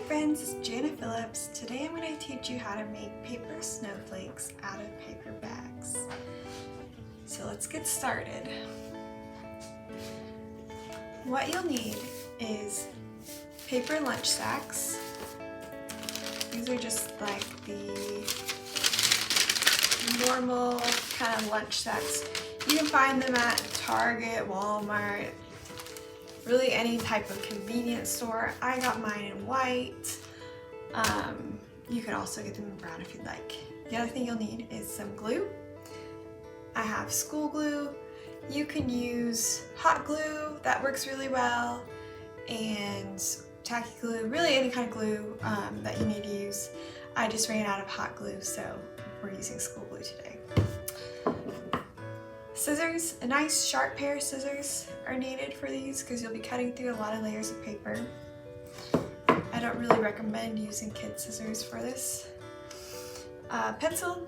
friends, it's Jana Phillips. Today I'm going to teach you how to make paper snowflakes out of paper bags. So let's get started. What you'll need is paper lunch sacks. These are just like the normal kind of lunch sacks. You can find them at Target, Walmart, really any type of convenience store. I got mine in white. You could also get them in brown if you'd like. The other thing you'll need is some glue. I have school glue. You can use hot glue, that works really well, and tacky glue, really any kind of glue that you need to use. I just ran out of hot glue, so we're using school glue today. Scissors, a nice sharp pair of scissors are needed for these because you'll be cutting through a lot of layers of paper. I don't really recommend using kid scissors for this. Pencil,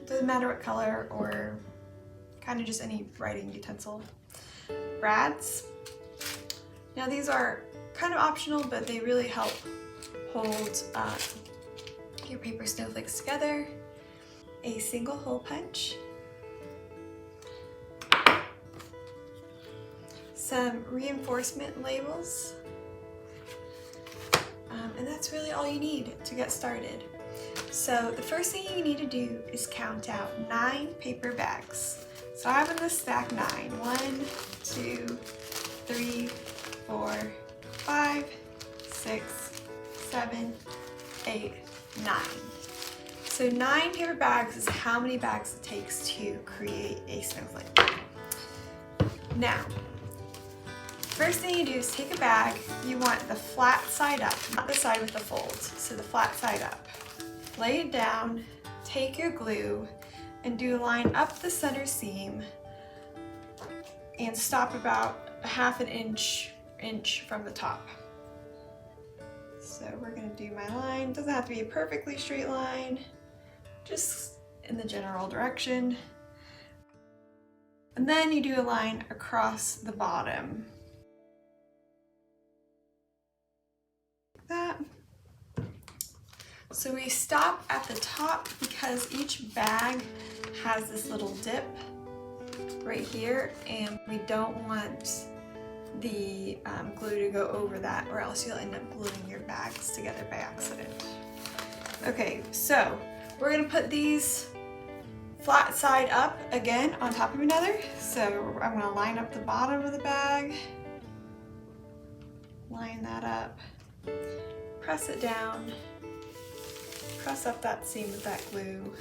doesn't matter what color, or kind of just any writing utensil. Brads, now these are kind of optional, but they really help hold your paper snowflakes together. A single hole punch. Some reinforcement labels, and that's really all you need to get started. So the first thing you need to do is count out 9 paper bags. So I have in this stack 9. 1, 2, 3, 4, 5, 6, 7, 8, 9. So 9 paper bags is how many bags it takes to create a snowflake. Now, first thing you do is take a bag. You want the flat side up, not the side with the folds, so the flat side up. Lay it down, take your glue, and do a line up the center seam and stop about a half an inch from the top. So we're gonna do my line. Doesn't have to be a perfectly straight line, just in the general direction. And then you do a line across the bottom. That. So we stop at the top because each bag has this little dip right here, and we don't want the glue to go over that, or else you'll end up gluing your bags together by accident. Okay, so we're gonna put these flat side up again on top of another. So I'm gonna line up the bottom of the bag, line that up, press it down, press up that seam with that glue,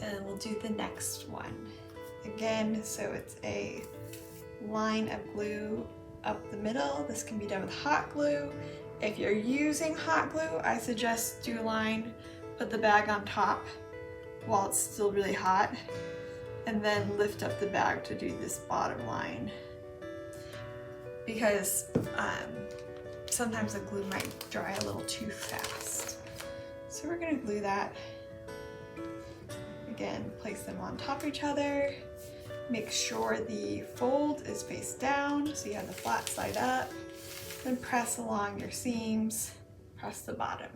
and we'll do the next one again. So it's a line of glue up the middle. This can be done with hot glue. If you're using hot glue, I suggest do a line, put the bag on top while it's still really hot, and then lift up the bag to do this bottom line, because sometimes the glue might dry a little too fast. So we're gonna glue that. Again, place them on top of each other. Make sure the fold is face down, so you have the flat side up. Then press along your seams, press the bottom.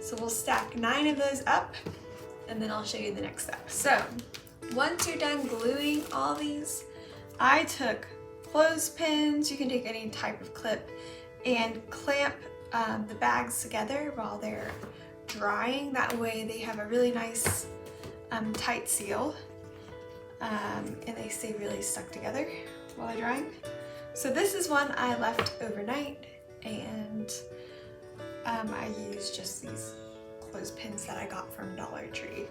So we'll stack 9 of those up, and then I'll show you the next step. So once you're done gluing all these, I took clothespins, you can take any type of clip, and clamp the bags together while they're drying. That way they have a really nice tight seal, and they stay really stuck together while they're drying. So this is one I left overnight, and I used just these clothespins that I got from Dollar Tree.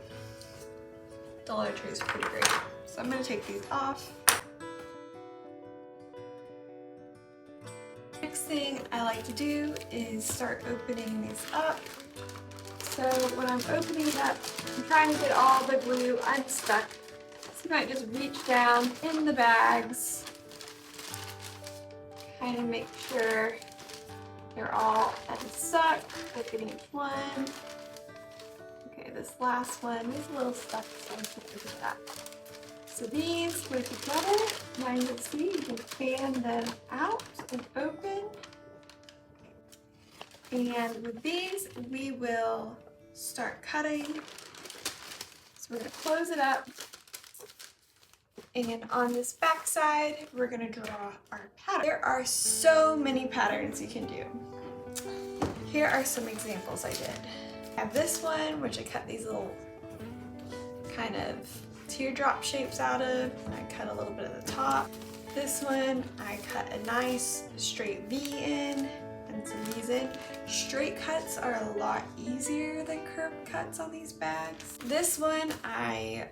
Dollar Tree is pretty great. So I'm gonna take these off. Next thing I like to do is start opening these up. So when I'm opening it up, I'm trying to get all the glue unstuck. So you might just reach down in the bags, kind of make sure they're all unstuck, open each one. Okay, this last one is a little stuck, so I'm going to open that. So these glue together. Now you can see you can fan them out and open. And with these, we will start cutting. So we're going to close it up. And on this back side, we're going to draw our pattern. There are so many patterns you can do. Here are some examples I did. I have this one, which I cut these little kind of teardrop shapes out of. And I cut a little bit at the top. This one, I cut a nice straight V in and some V's in. Straight cuts are a lot easier than curved cuts on these bags. This one, I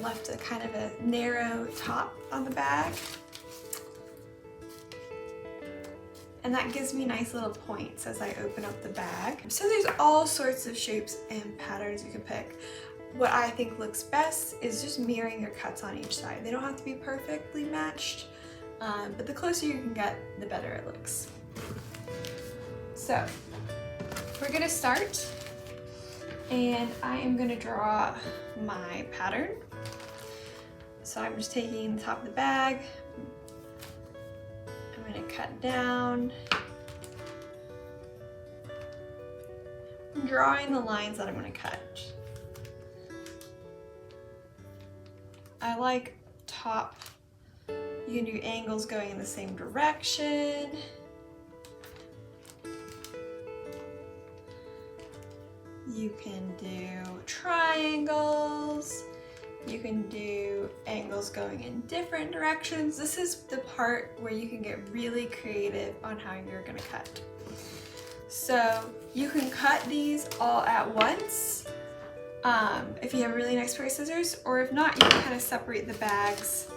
left a kind of a narrow top on the bag. And that gives me nice little points as I open up the bag. So there's all sorts of shapes and patterns you can pick. What I think looks best is just mirroring your cuts on each side. They don't have to be perfectly matched, but the closer you can get, the better it looks. So we're gonna start, and I am gonna draw my pattern. So I'm just taking the top of the bag, I'm gonna cut down, I'm drawing the lines that I'm gonna cut. I like top, you can do angles going in the same direction. You can do triangles. You can do angles going in different directions. This is the part where you can get really creative on how you're gonna cut. So you can cut these all at once if you have a really nice pair of scissors, or if not, you can kind of separate the bags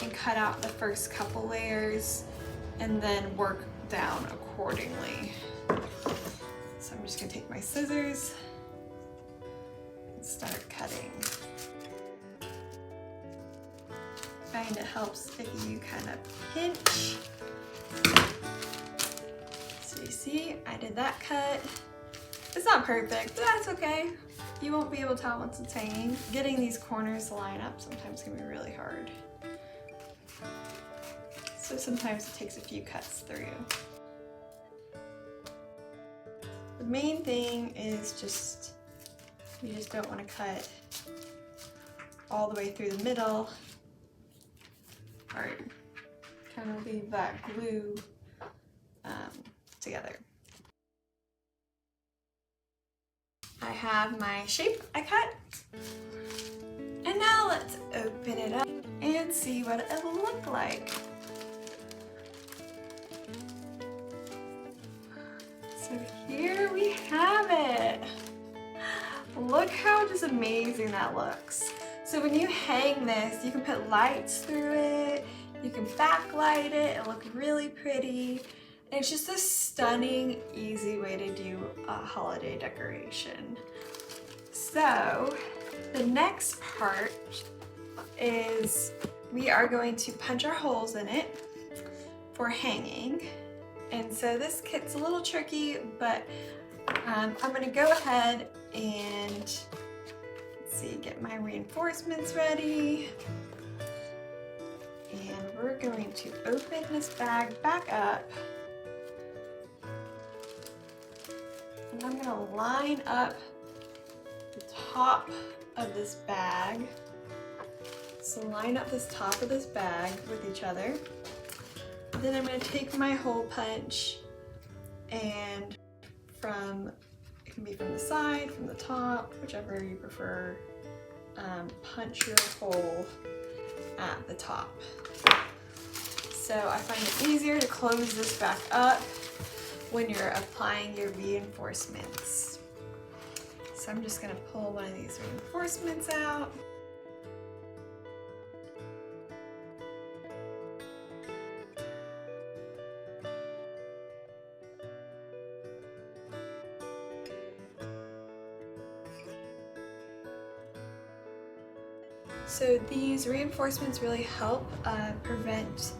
and cut out the first couple layers and then work down accordingly. So I'm just gonna take my scissors and start cutting. I find it helps if you kind of pinch. So you see, I did that cut. It's not perfect, but that's okay. You won't be able to tell once it's hanging. Getting these corners to line up sometimes can be really hard. So sometimes it takes a few cuts through. The main thing is you just don't want to cut all the way through the middle, or kind of leave that glue together. I have my shape I cut, and now let's open it up and see what it will look like. So here we have it. Look how just amazing that looks. So when you hang this, you can put lights through it, you can backlight it, it'll look really pretty. And it's just a stunning, easy way to do a holiday decoration. So the next part is we are going to punch our holes in it for hanging. And so this kit's a little tricky, but I'm gonna go ahead and, let's see, get my reinforcements ready. And we're going to open this bag back up. And I'm gonna line up the top of this bag. So line up this top of this bag with each other. Then I'm going to take my hole punch, and it can be from the side, from the top, whichever you prefer, punch your hole at the top. So I find it easier to close this back up when you're applying your reinforcements. So I'm just going to pull one of these reinforcements out. So these reinforcements really help prevent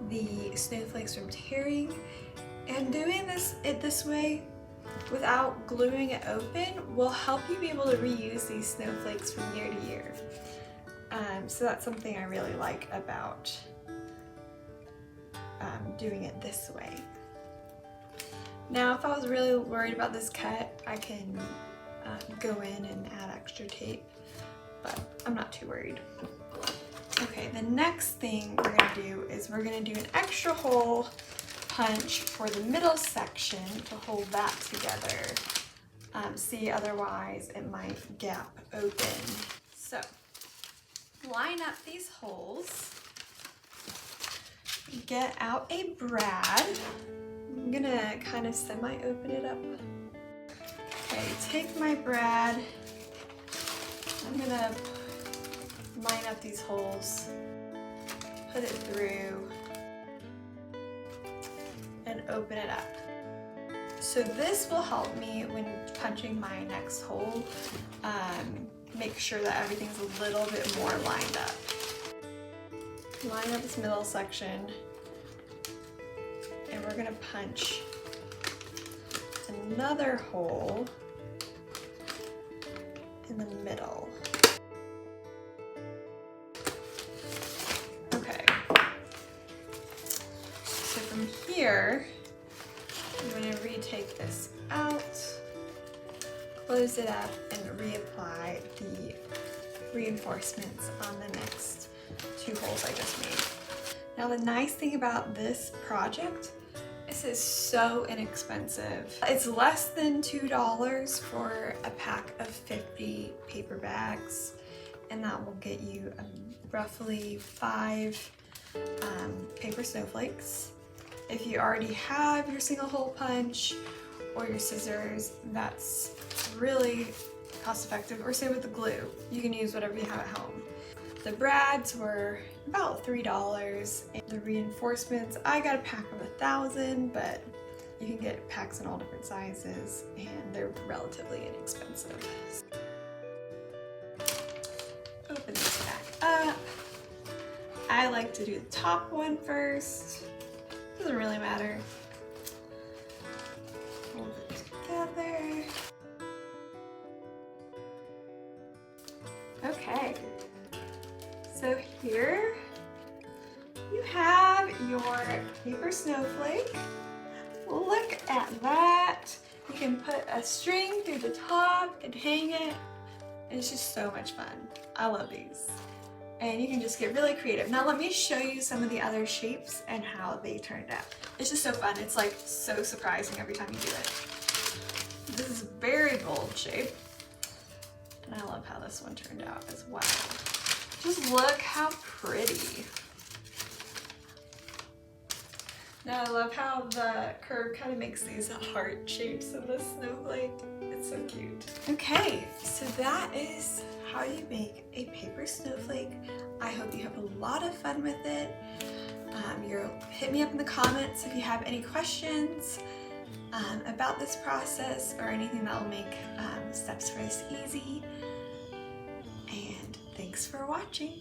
the snowflakes from tearing, and doing this way without gluing it open will help you be able to reuse these snowflakes from year to year. So that's something I really like about doing it this way. Now if I was really worried about this cut, I can go in and add extra tape, but I'm not too worried. Okay, the next thing we're gonna do is we're gonna do an extra hole punch for the middle section to hold that together. See, otherwise it might gap open. So line up these holes, get out a brad. I'm gonna kind of semi-open it up. Okay, take my brad. I'm gonna line up these holes, put it through, and open it up. So this will help me when punching my next hole, make sure that everything's a little bit more lined up. Line up this middle section, and we're gonna punch another hole in the middle. Okay, so from here, I'm going to retake this out, close it up, and reapply the reinforcements on the next two holes I just made. Now the nice thing about this project is it's so inexpensive. It's less than $2 for a pack of 50 paper bags, and that will get you roughly 5 paper snowflakes. If you already have your single hole punch or your scissors, that's really cost effective, or same with the glue. You can use whatever you have at home. The brads were about $3. And the reinforcements, I got a pack of 1,000, but you can get packs in all different sizes and they're relatively inexpensive. Open this back up. I like to do the top one first. Doesn't really matter. Hold it together. Okay, so here you have your paper snowflake. Look at that. You can put a string through the top and hang it. It's just so much fun. I love these. And you can just get really creative. Now let me show you some of the other shapes and how they turned out. It's just so fun. It's like so surprising every time you do it. This is a very bold shape. And I love how this one turned out as well. Just look how pretty. Now I love how the curve kind of makes these heart shapes in the snowflake. It's so cute. Okay, so that is how you make a paper snowflake. I hope you have a lot of fun with it. Hit me up in the comments if you have any questions about this process or anything that will make steps for this easy. And thanks for watching.